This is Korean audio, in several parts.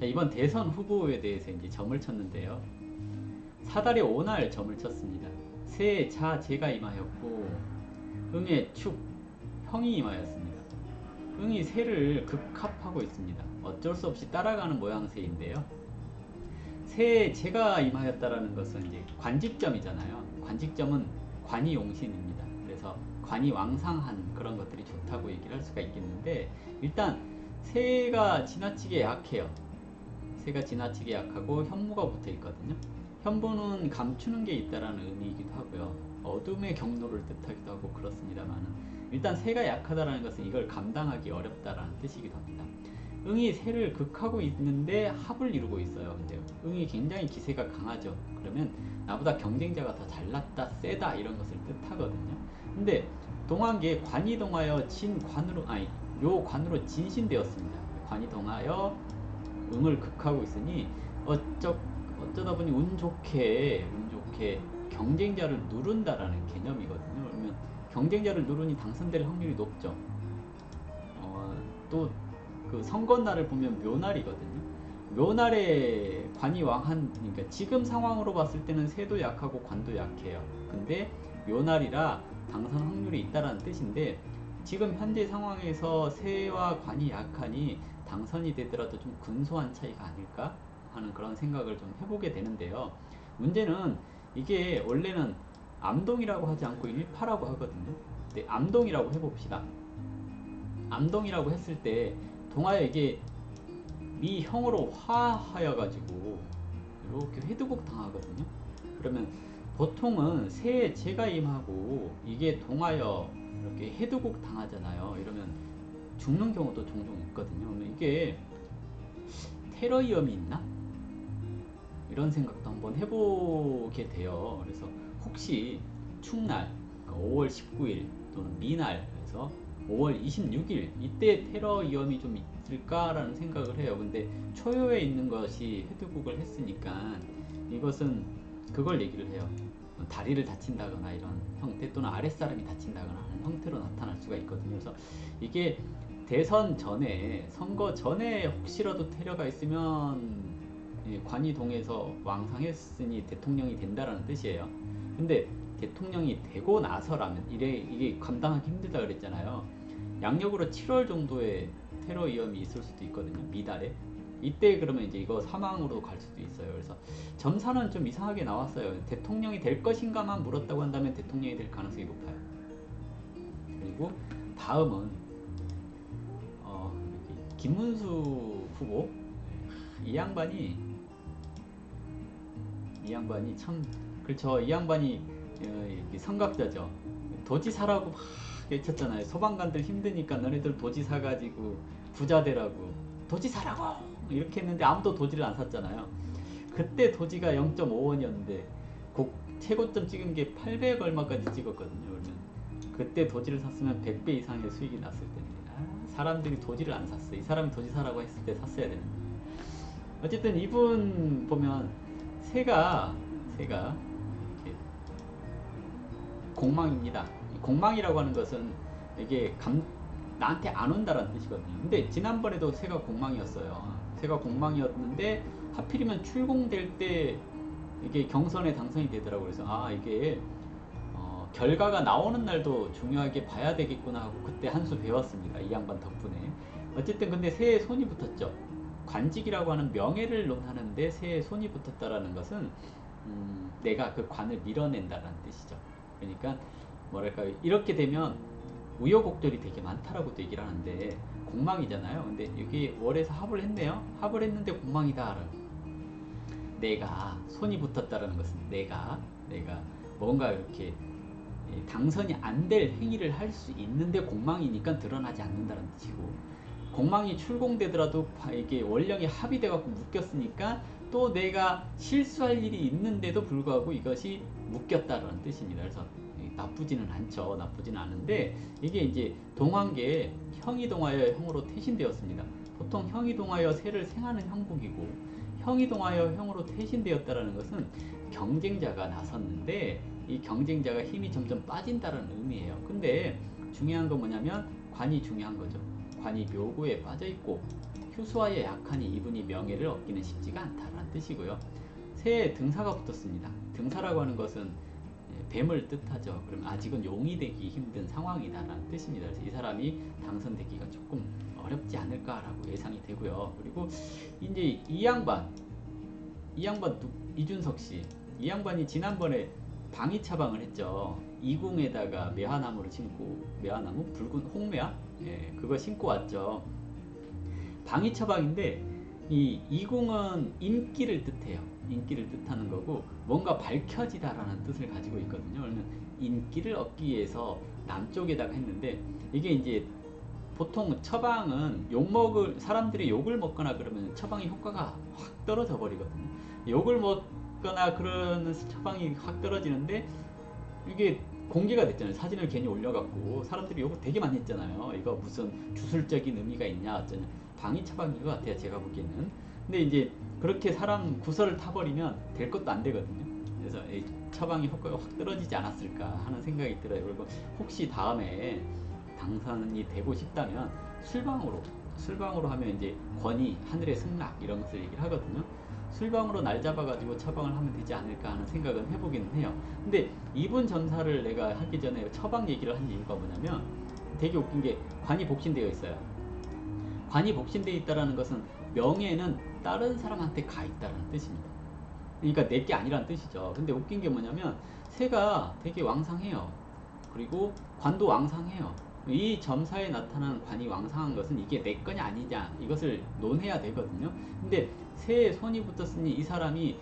자, 이번 대선 후보에 대해서 이제 점을 쳤는데요. 사달에 오날 점을 쳤습니다. 세의 자, 재가 임하였고, 응의 축, 형이 임하였습니다. 응이 세를 극합하고 있습니다. 어쩔 수 없이 따라가는 모양새인데요. 세의 재가 임하였다라는 것은 이제 관직점이잖아요. 관직점은 관이 용신입니다. 그래서 관이 왕상한 그런 것들이 좋다고 얘기를 할 수가 있겠는데, 일단 세가 지나치게 약해요. 새가 지나치게 약하고 현무가 붙어 있거든요. 현무는 감추는 게 있다라는 의미이기도 하고요. 어둠의 경로를 뜻하기도 하고 그렇습니다만, 일단 새가 약하다라는 것은 이걸 감당하기 어렵다라는 뜻이기도 합니다. 응이 새를 극하고 있는데 합을 이루고 있어요. 근데 응이 굉장히 기세가 강하죠. 그러면 나보다 경쟁자가 더 잘났다, 세다 이런 것을 뜻하거든요. 근데 동한계 관이 동하여 진관으로, 아니 묘관으로 진신되었습니다. 관이 동하여 응을 극하고 있으니 어쩌다 보니 운 좋게 경쟁자를 누른다라는 개념이거든요. 그러면 경쟁자를 누르니 당선될 확률이 높죠. 또 그 선거날을 보면 묘날이거든요. 묘날에 관이 왕한, 그러니까 지금 상황으로 봤을 때는 새도 약하고 관도 약해요. 근데 묘날이라 당선 확률이 있다라는 뜻인데, 지금 현재 상황에서 새와 관이 약하니 당선이 되더라도 좀 근소한 차이가 아닐까 하는 그런 생각을 좀 해보게 되는데요. 문제는 이게 원래는 암동이라고 하지 않고 일파라고 하거든요. 근데 암동이라고 해봅시다. 암동이라고 했을 때 동하에 이게 미형으로 화하여 가지고 이렇게 회두곡 당하거든요. 그러면 보통은 새에 재가 임하고 이게 동하여 이렇게 해두곡 당하잖아요. 이러면 죽는 경우도 종종 있거든요. 그러면 이게 테러 위험이 있나? 이런 생각도 한번 해보게 돼요. 그래서 혹시 축날, 그러니까 5월 19일 또는 미날, 그래서 5월 26일 이때 테러 위험이 좀 있을까라는 생각을 해요. 근데 초요에 있는 것이 회두국을 했으니까 이것은 그걸 얘기를 해요. 다리를 다친다거나 이런 형태, 또는 아랫사람이 다친다거나 하는 형태로 나타날 수가 있거든요. 그래서 이게 대선 전에, 선거 전에 혹시라도 테러가 있으면 관이 동해서 왕상했으니 대통령이 된다라는 뜻이에요. 근데 대통령이 되고 나서라면 이게 감당하기 힘들다 그랬잖아요. 양력으로 7월 정도에 테러 위험이 있을 수도 있거든요. 미달에. 이때 그러면 이제 이거 사망으로 갈 수도 있어요. 그래서 점사는 좀 이상하게 나왔어요. 대통령이 될 것인가만 물었다고 한다면 대통령이 될 가능성이 높아요. 그리고 다음은 김문수 후보. 이 양반이 참, 그렇죠. 이 양반이 선각자죠. 도지사라고 막 외쳤잖아요. 소방관들 힘드니까 너네들 도지사 가지고 부자 되라고, 도지사라고 이렇게 했는데 아무도 도지를 안 샀잖아요. 그때 도지가 0.5원이었는데 최고점 찍은 게 800 얼마까지 찍었거든요. 그러면 그때 도지를 샀으면 100배 이상의 수익이 났을 텐데, 사람들이 도지를 안 샀어. 이 사람이 도지사라고 했을 때 샀어야 되는데. 어쨌든 이분 보면 새가 이렇게 공망입니다. 공망이라고 하는 것은 이게 나한테 안 온다라는 뜻이거든요. 근데 지난번에도 새가 공망이었어요. 새가 공망이었는데 하필이면 출공될 때 이게 경선에 당선이 되더라고요. 그래서 이게 결과가 나오는 날도 중요하게 봐야 되겠구나 하고 그때 한 수 배웠습니다. 이 양반 덕분에. 어쨌든 근데 새에 손이 붙었죠. 관직이라고 하는 명예를 논하는데 새에 손이 붙었다라는 것은 내가 그 관을 밀어낸다라는 뜻이죠. 그러니까 뭐랄까, 이렇게 되면 우여곡절이 되게 많다라고도 얘기를 하는데 공망이잖아요. 근데 여기 월에서 합을 했네요. 합을 했는데 공망이다. 내가 손이 붙었다라는 것은 내가 뭔가 이렇게 당선이 안 될 행위를 할 수 있는데 공망이니까 드러나지 않는다는 뜻이고, 공망이 출공되더라도 이게 원령이 합의돼 갖고 묶였으니까 또 내가 실수할 일이 있는데도 불구하고 이것이 묶였다라는 뜻입니다. 그래서 나쁘지는 않죠. 나쁘지는 않은데 이게 이제 동한계에 형이 동하여 형으로 태신되었습니다. 보통 형이 동하여 새를 생하는 형국이고, 형이 동하여 형으로 태신되었다라는 것은 경쟁자가 나섰는데 이 경쟁자가 힘이 점점 빠진다는 의미예요. 근데 중요한 건 뭐냐면 관이 중요한 거죠. 관이 묘구에 빠져 있고 휴수와에 약하니 이분이 명예를 얻기는 쉽지가 않다라는 뜻이고요. 새에 등사가 붙었습니다. 등사라고 하는 것은 뱀을 뜻하죠. 그러면 아직은 용이 되기 힘든 상황이다라는 뜻입니다. 그래서 이 사람이 당선되기가 조금 어렵지 않을까라고 예상이 되고요. 그리고 이제 이 양반 이준석 씨, 이 양반이 지난번에 방위 차방을 했죠. 이궁에다가 매화나무를 심고, 매화나무 붉은 홍매화, 그거 심고 왔죠. 방위 처방인데 이 이궁은 인기를 뜻해요. 인기를 뜻하는 거고 뭔가 밝혀지다라는 뜻을 가지고 있거든요. 그러면 인기를 얻기 위해서 남쪽에다가 했는데 이게 이제 보통 처방은 사람들이 욕을 먹거나 그러면 처방의 효과가 확 떨어져 버리거든요. 욕을 먹거나 그러는 처방이 확 떨어지는데 이게 공개가 됐잖아요. 사진을 괜히 올려갖고 사람들이 욕을 되게 많이 했잖아요. 이거 무슨 주술적인 의미가 있냐 어쩌냐. 방위 처방인 것 같아요. 제가 보기에는. 근데 이제 그렇게 사람 구설을 타버리면 될 것도 안 되거든요. 그래서 이 처방의 효과가 확 떨어지지 않았을까 하는 생각이 들어요. 그리고 혹시 다음에 당선이 되고 싶다면 술방으로 하면 이제 권위, 하늘의 승락 이런 것을 얘기를 하거든요. 술방으로 날 잡아가지고 처방을 하면 되지 않을까 하는 생각은 해보기는 해요. 근데 이분 점사를 내가 하기 전에 처방 얘기를 한 이유가 뭐냐면 되게 웃긴 게 관이 복신되어 있어요. 관이 복신되어 있다는 것은 명예는 다른 사람한테 가 있다는 뜻입니다. 그러니까 내게 아니라는 뜻이죠. 근데 웃긴 게 뭐냐면 새가 되게 왕상해요. 그리고 관도 왕상해요. 이 점사에 나타난 관이 왕상한 것은 이게 내 거냐 아니냐 이것을 논해야 되거든요. 근데 새에 손이 붙었으니 이 사람이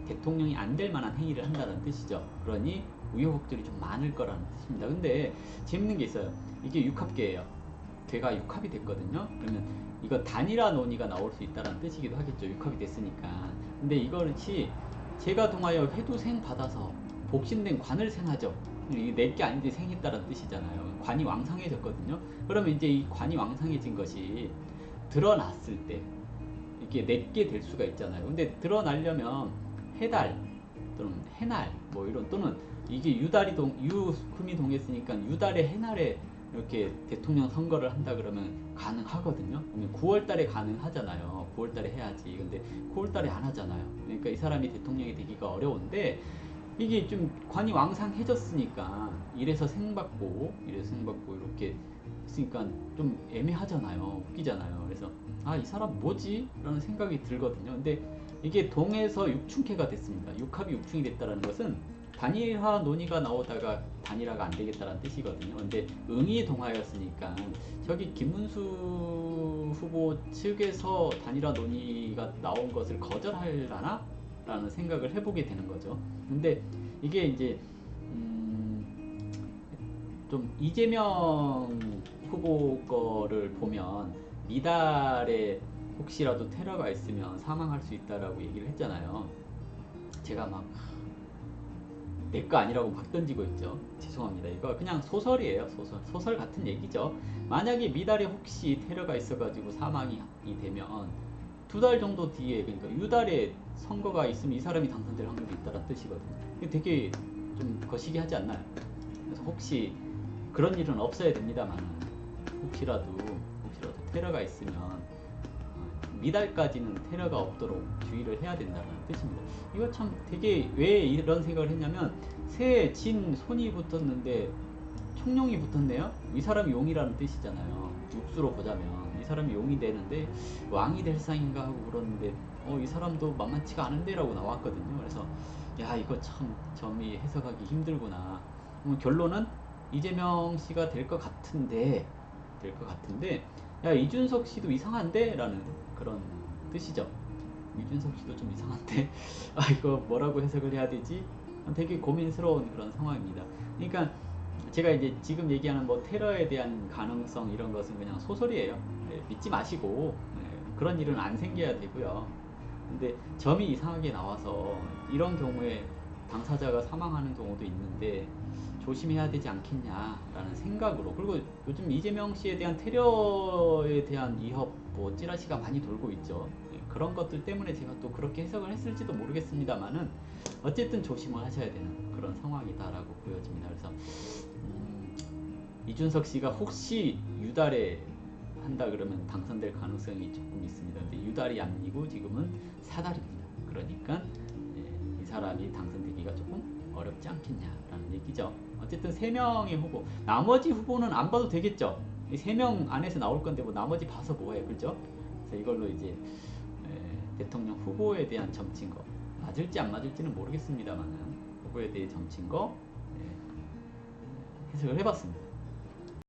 대통령이 안 될 만한 행위를 한다는 뜻이죠. 그러니 우여곡절이 좀 많을 거라는 뜻입니다. 근데 재밌는 게 있어요. 이게 육합계예요. 걔가 육합이 됐거든요. 그러면 이거 단일화 논의가 나올 수 있다는 뜻이기도 하겠죠. 육합이 됐으니까. 근데 이것이 제가 동하여 회두생 받아서 복신된 관을 생하죠. 이게 내게 아닌데 생했다는 뜻이잖아요. 관이 왕상해졌거든요. 그러면 이제 이 관이 왕상해진 것이 드러났을 때 이게 내게 될 수가 있잖아요. 근데 드러나려면 해달 또는 해날 뭐 이런 또는 이게 유금이 동했으니까 유달의 해날에 이렇게 대통령 선거를 한다 그러면 가능하거든요. 9월달에 가능하잖아요. 9월달에 해야지. 근데 9월달에 안 하잖아요. 그러니까 이 사람이 대통령이 되기가 어려운데 이게 좀 관이 왕상해졌으니까 이래서 생받고 이렇게 했으니까 좀 애매하잖아요. 웃기잖아요. 그래서 아, 이 사람 뭐지? 라는 생각이 들거든요. 근데 이게 동에서 육충캐가 됐습니다. 육합이 육충이 됐다는 것은 단일화 논의가 나오다가 단일화가 안 되겠다는 뜻이거든요. 근데 응이 동하였으니까 저기 김문수 후보 측에서 단일화 논의가 나온 것을 거절하려나? 라는 생각을 해보게 되는 거죠. 근데 이게 이제 좀 이재명 후보 거를 보면 미달에 혹시라도 테러가 있으면 사망할 수 있다라고 얘기를 했잖아요. 제가 막 내 거 아니라고 막 던지고 있죠. 죄송합니다. 이거 그냥 소설이에요. 소설 같은 얘기죠. 만약에 미달에 혹시 테러가 있어가지고 사망이 되면 2달 정도 뒤에, 그러니까 유달에 선거가 있으면 이 사람이 당선될 확률이 있다는 뜻이거든요. 이게 되게 좀 거시기 하지 않나요? 그래서 혹시 그런 일은 없어야 됩니다만 혹시라도 테러가 있으면 미달까지는 테러가 없도록 주의를 해야 된다는 뜻입니다. 이거 참 되게 왜 이런 생각을 했냐면 새에 진 손이 붙었는데 총룡이 붙었네요. 이 사람이 용이라는 뜻이잖아요. 육수로 보자면 이 사람이 용이 되는데 왕이 될 상인가 하고 그러는데 이 사람도 만만치가 않은데 라고 나왔거든요. 그래서 야, 이거 참 점이 해석하기 힘들구나. 결론은 이재명 씨가 될 것 같은데 야, 이준석 씨도 이상한데? 라는 그런 뜻이죠. 이준석 씨도 좀 이상한데? 아, 이거 뭐라고 해석을 해야 되지? 되게 고민스러운 그런 상황입니다. 그러니까 제가 이제 지금 얘기하는 뭐 테러에 대한 가능성 이런 것은 그냥 소설이에요. 믿지 마시고 그런 일은 안 생겨야 되고요. 근데 점이 이상하게 나와서 이런 경우에 당사자가 사망하는 경우도 있는데 조심해야 되지 않겠냐라는 생각으로, 그리고 요즘 이재명 씨에 대한 테러에 대한 위협 뭐 찌라시가 많이 돌고 있죠. 그런 것들 때문에 제가 또 그렇게 해석을 했을지도 모르겠습니다만은 어쨌든 조심을 하셔야 되는 그런 상황이다라고 보여집니다. 그래서 이준석 씨가 혹시 유달에 한다 그러면 당선될 가능성이 조금 있습니다. 근데 유달이 아니고 지금은 사달입니다. 그러니까 이 사람이 당선되기가 조금 어렵지 않겠냐라는 얘기죠. 어쨌든 3명의 후보, 나머지 후보는 안 봐도 되겠죠. 이 3명 안에서 나올 건데 뭐 나머지 봐서 뭐해, 그죠? 그래서 이걸로 이제 대통령 후보에 대한 점친 거, 맞을지 안 맞을지는 모르겠습니다만 후보에 대해 점친 거 해석을 해봤습니다.